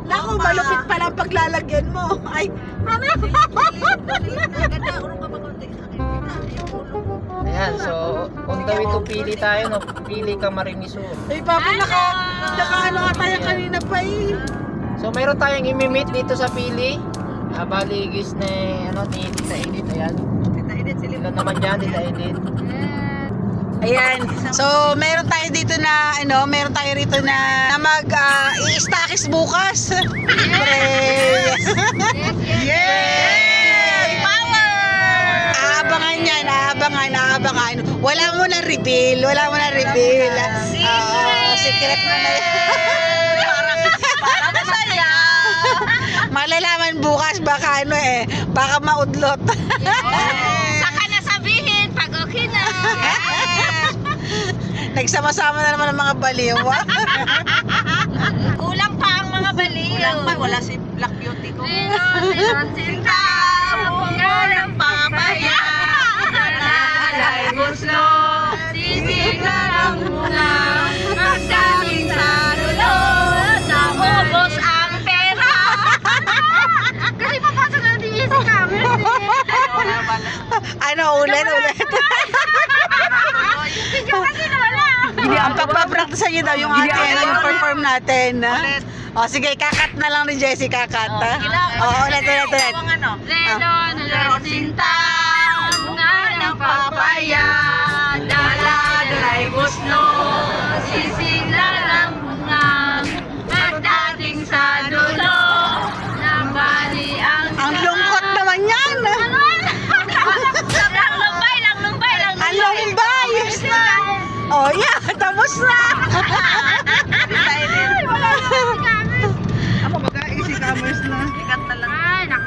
Naku, malupit pala ang paglalagyan mo. Ay, Ayan, so on the way to Pili tayo, no? Pili Camarines Sur. ay papa, naka-ano nga tayo kanina pa eh. So mayroon tayong imi-meet dito sa Pili. Baligis na ano ni Tita Edith, ayan. Tita Edith, Sila naman dyan, Tita Edith. Ayan. So, meron tayo dito na, meron tayo rito na mag-i-stackis bukas. Yay! Power! Aabangan yan, aabangan. Wala mo na reveal, secret mo na yan. Para masaya. Malalaman bukas, baka baka maudlot. Saka na sabihin pag okay na. Nagsama-sama na naman ang mga baliw. Kulang pa ang mga baliw. Kulang pa, wala si Black Beauty ko. Sinta, walang papaya. Alay gusto, sisigla lang muna. Magdating sa dulo, naubos ang pera. Kasi papasok na din sa camera. Ulit. Hindi, ang pagpapractice niyo daw yung ating yung perform natin. O sige, kakat na lang ni Jessie, kakat. Ulit. Lelo, sinta, bunga ng papaya. Dala-dala'y busno, sisigla lang bunga. Magdating sa dulo, nabali ang lungkot naman yan. Ang lumbay. Oh yeah, tapos na. Ako baga, easy commerce na. Ikat na lang. Ay, naku.